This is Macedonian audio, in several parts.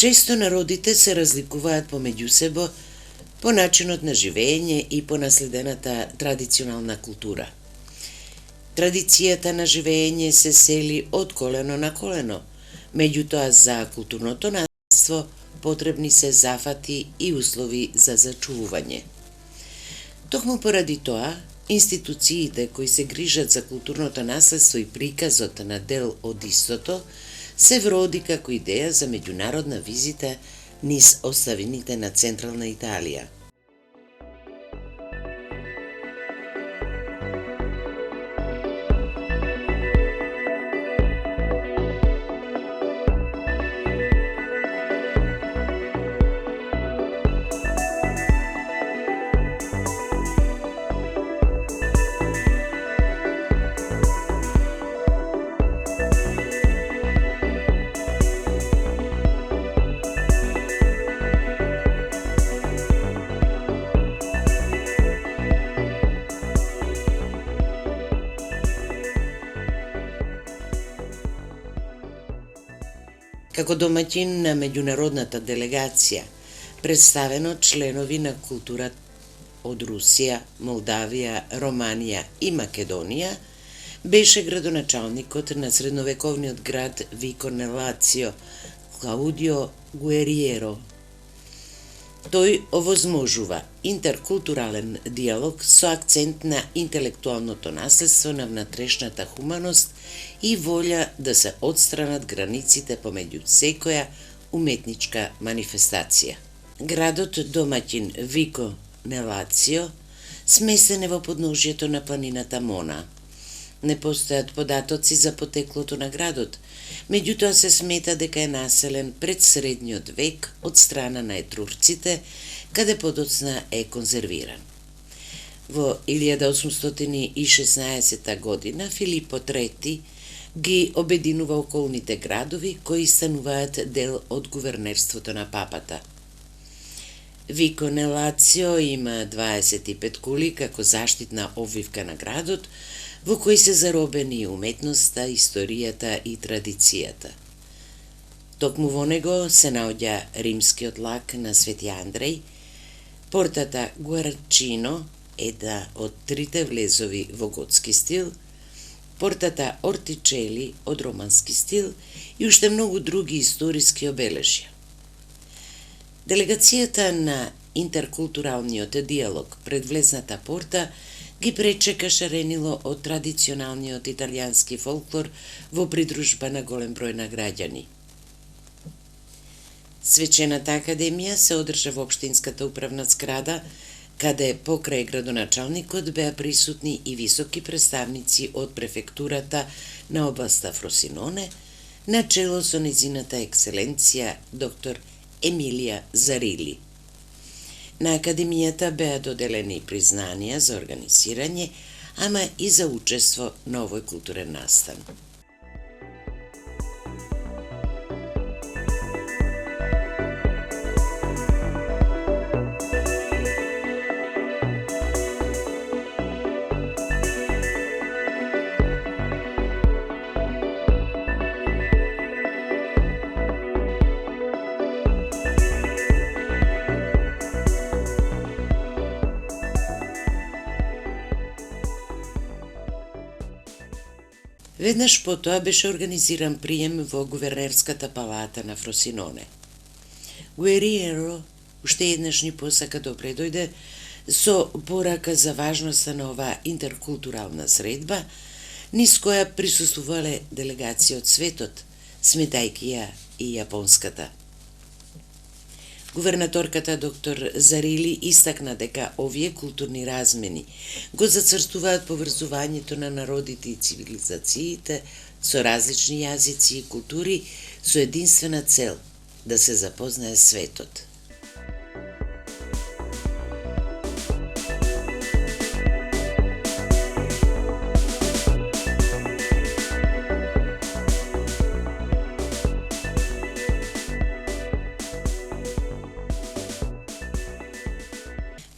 Често народите се разликуваат помеѓу себе по начинот на живење и по наследената традиционална култура. Традицијата на живење се сели од колено на колено, меѓутоа за културното наследство потребни се зафати и услови за зачувување. Токму поради тоа, институциите кои се грижат за културното наследство и приказот на дел од истото се вроди како идеја за меѓународна визита низ оставините на Централна Италија. Како домаќин на меѓународната делегација, представено членови на култура од Русија, Молдавија, Романија и Македонија, беше градоначалникот на средновековниот град Вико Нелацио, Клаудио Гуериеро. Тој овозможува интеркултурален диалог со акцент на интелектуалното наследство на внатрешната хуманост и волја да се отстранат границите помеѓу секоја уметничка манифестација. Градот домаќин Вико Нелацио смесен е во подножјето на планината Мона. Не постојат податоци за потеклото на градот, меѓутоа се смета дека е населен пред средниот век од страна на етрурците, каде подоцна е конзервиран. Во 1816 година Филипо III ги обединува околните градови кои стануваат дел од гувернерството на папата. Вико Нелацио има 25 кули како заштитна обвивка на градот, во кои се заробени уметноста, историјата и традицијата. Токму во него се наоѓа римскиот лак на Свети Андреј, портата Гуарчино, една од трите влезови во готски стил, портата Ортичели од романски стил и уште многу други историски обележја. Делегацијата на интеркултуралниот диалог пред влезната порта ги пречека шаренило од традиционалниот италијански фолклор во придружба на голем број на граѓани. Свечената академија се одржа во општинската управна зграда, каде покрај градоначалникот беа присутни и високи представници од префектурата на областа Фросиноне, на чело со незината екселенција доктор Емилија Зарили. На академијата беа доделени признанија за организирање, ама и за учество на овој културен настан. Веднаш потоа беше организиран прием во гувернерската палата на Фросиноне. Гуериеро уште еднаш ни посака добре дојде со порака за важноста на оваа интеркултурална средба, низ која присуствувале делегации од светот, сметајќи ја и јапонската. Гувернаторката доктор Зарили истакна дека овие културни размени го зацртуваат поврзувањето на народите и цивилизациите со различни јазици и култури со единствена цел да се запознае светот.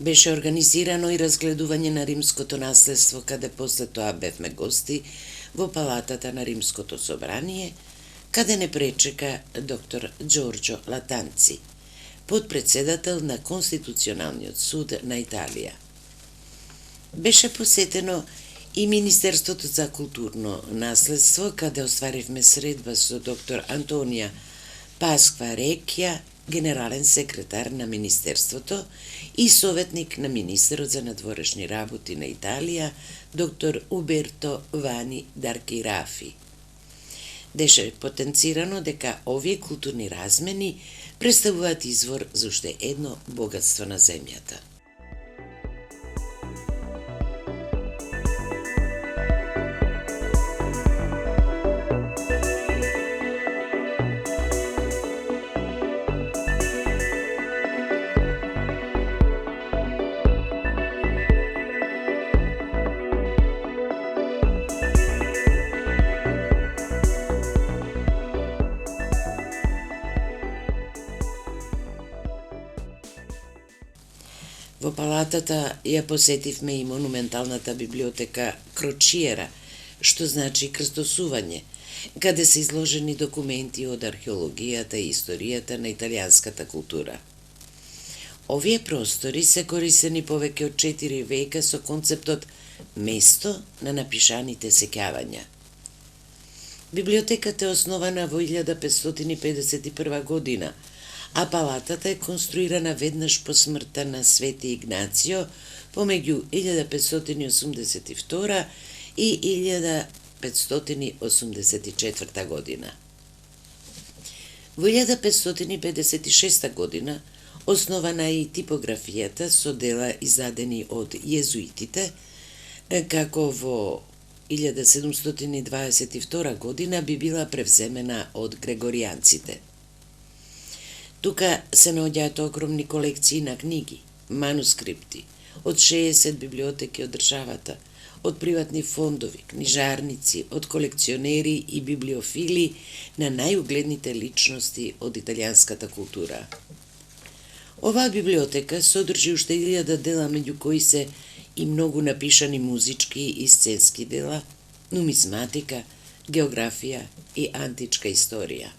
Беше организирано и разгледување на римското наследство, каде после тоа бевме гости во палатата на Римското собрание, каде не пречека доктор Ѓорџо Латанци, подпредседател на Конституционалниот суд на Италија. Беше посетено и Министерството за културно наследство, каде остваривме средба со доктор Антонија Пасква Рекја, генерален секретар на Министерството и советник на министерот за надворешни работи на Италија, доктор Уберто Вани Даркирафи. Беше потенцирано дека овие културни размени представуваат извор за уште едно богатство на земјата. Во палатата ја посетивме и монументалната библиотека Крочиера, што значи крстосување, каде се изложени документи од археологијата и историјата на италијанската култура. Овие простори се користени повеќе од 4 века со концептот место на напишаните сеќавања. Библиотеката е основана во 1551 година, а палатата е конструирана веднаш по смртта на Свети Игнацио помеѓу 1582 и 1584 година. Во 1556 година основана и типографијата со дела издадени од језуитите, како во 1722 година би била превземена од грегоријанците. Тука се наоѓаат огромни колекции на книги, манускрипти, од 60 библиотеки од државата, од приватни фондови, книжарници, од колекционери и библиофили на најугледните личности од италијанската култура. Оваа библиотека содржи уште 1000 дела, меѓу кои се и многу напишани музички и сценски дела, нумизматика, географија и античка историја.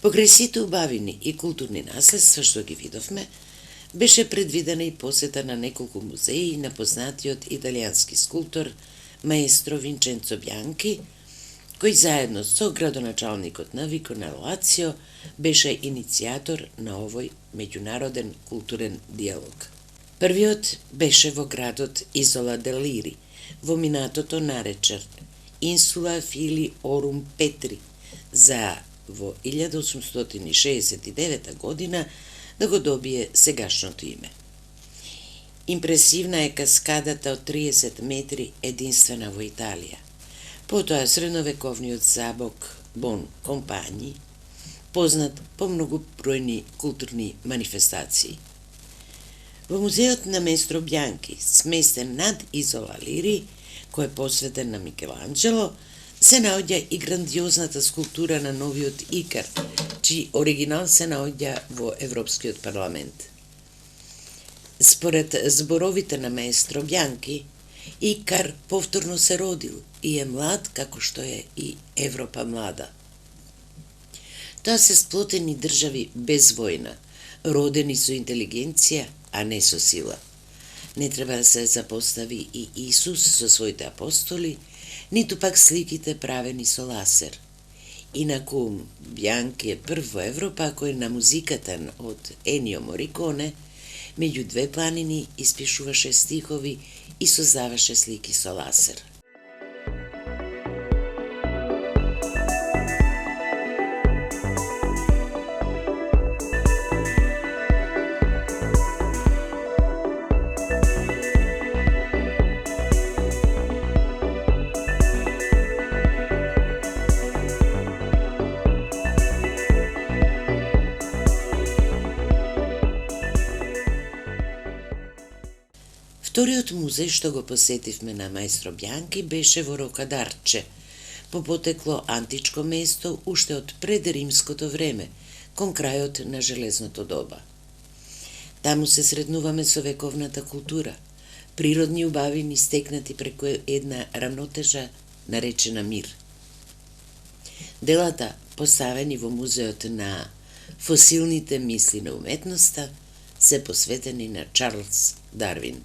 Покрај сите убавини и културни наследства што ги видовме, беше предвидена и посета на неколку музеи на познатиот италијански скулптор маестро Винченцо Бјанки, кој заедно со градоначалникот на Вико на Лацио беше иницијатор на овој меѓународен културен диалог. Првиот беше во градот Изола де Лири, во минатото наречен Инсула Фили Орум Петри, за во 1869 година да го добие сегашното име. Импресивна е каскадата од 30 метри, единствена во Италија. Потоа средновековниот забок Бон Компањи, познат по многобројни културни манифестации. Во музеот на маестро Бјанки, сместен над Изола Лири, кој е посветен на Микеланџело, се наоѓа и грандиозната скулптура на новиот Икар, чиј оригинал се наоѓа во Европскиот парламент. Според зборовите на маестро Бјанки, Икар повторно се родил и е млад како што е и Европа млада. Тоа се сплотени држави без војна, родени со интелигенција, а не со сила. Не треба да се запостави и Исус со своите апостоли, ниту пак сликите правени со ласер. Инаку, Бјанки е прв во Европа кој на музиката од Енио Мориконе меѓу две планини испишуваше стихови и создаваше слики со ласер. Вториот музеј што го посетивме на маестро Бјанки беше во Рокадарче, по потекло античко место уште од пред римското време, кон крајот на железното доба. Таму се сретнуваме со вековната култура, природни убавини стекнати преку една рамнотежа наречена мир. Делата, поставени во музеот на фосилните мисли на уметноста, се посветени на Чарлс Дарвин.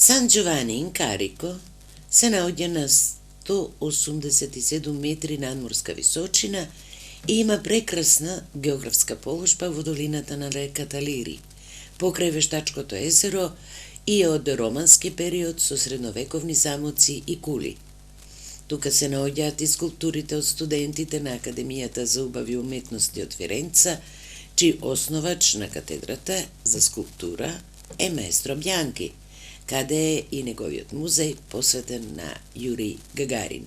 Сан Джовани ин Карико се наоѓа на 187 метри надморска височина и има прекрасна географска положба во долината на реката Лири, покрај вештачкото езеро и од романски период со средновековни замоци и кули. Тука се наоѓаат и скулптурите од студентите на Академијата за убави уметности од Фиренца, чиј основач на катедрата за скулптура е маестро Бјанки, каде е и неговиот музеј посветен на Јури Гагарин.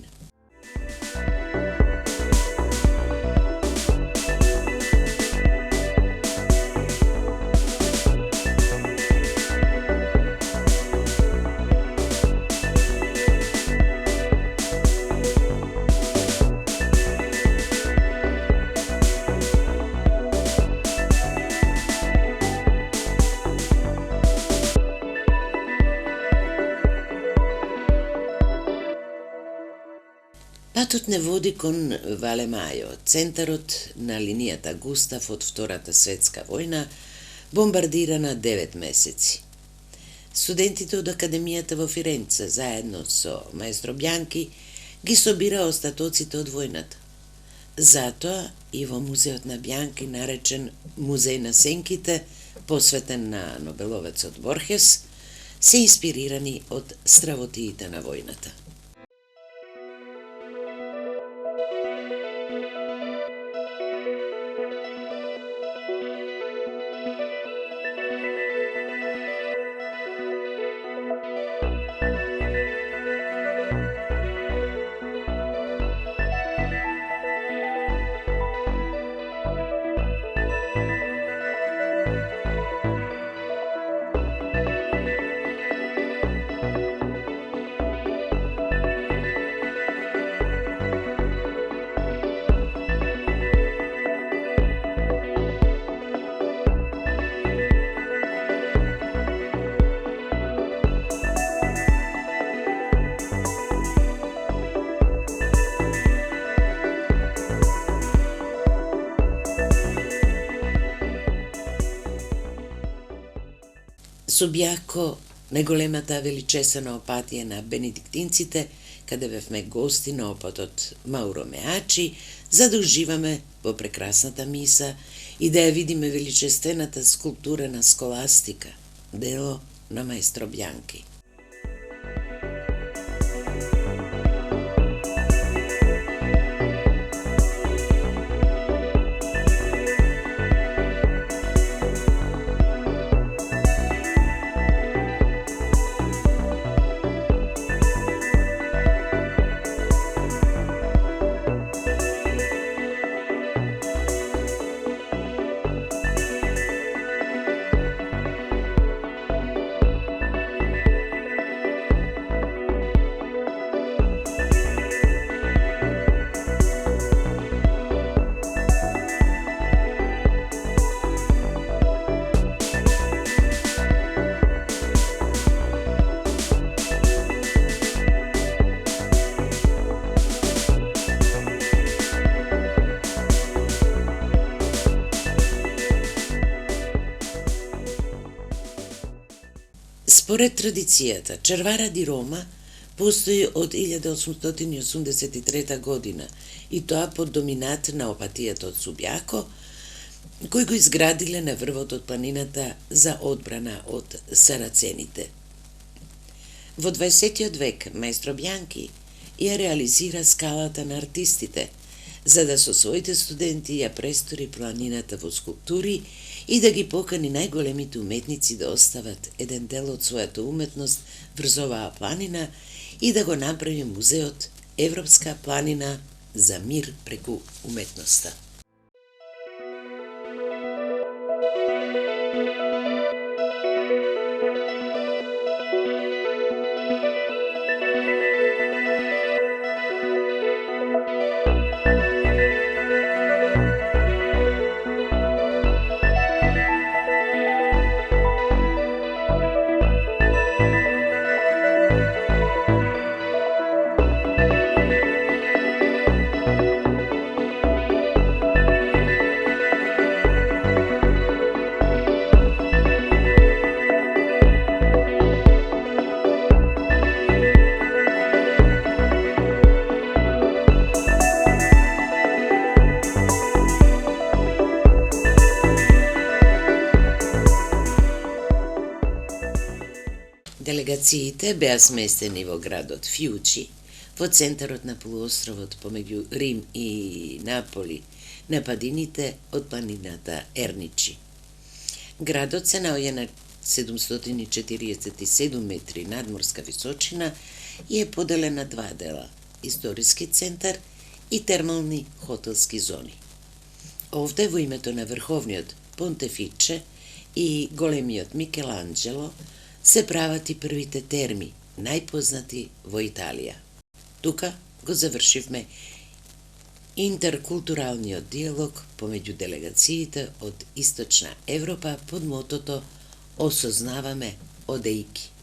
Патот не води кон Валемајо, центарот на линијата Густав од Втората светска војна, бомбардирана 9 месеци. Студентите од Академијата во Фиренце, заедно со маестро Бјанки, ги собира остатоците од војната. Затоа и во музеот на Бјанки, наречен Музеј на сенките, посветен на нобеловецот Борхес, се инспирирани од стравотиите на војната. Субјако, најголемата величесна опатија на бенедиктинците, каде бевме гости на опатот Мауро Меачи, за да уживаме во прекрасната миса и да ја видиме величествената скулптура на Сколастика, дело на маестро Бјанки. Според традицијата, Червара ди Рома постои од 1883 година и тоа под доминат на опатијата од Субјако, кои го изградиле на врвот од планината за одбрана од сарацените. Во 20. век маестро Бјанки ја реализира скалата на артистите, за да со своите студенти ја престори планината во скулптури и да ги покани најголемите уметници да остават еден дел од својата уметност врз оваа планина и да го направи музеот Европска планина за мир преку уметноста. Делегациите беа сместени во градот Фиучи, во центарот на полуостровот помеѓу Рим и Наполи, на падините од планината Ерничи. Градот се наоѓа на 747 метри надморска височина и е поделен на два дела – историски центар и термални хотелски зони. Овде во името на врховниот Понтефиче и големиот Микеланџело се прават и првите терми, најпознати во Италија. Тука го завршивме интеркултуралниот диалог помеѓу делегациите од Источна Европа под мотото Осознаваме одејки.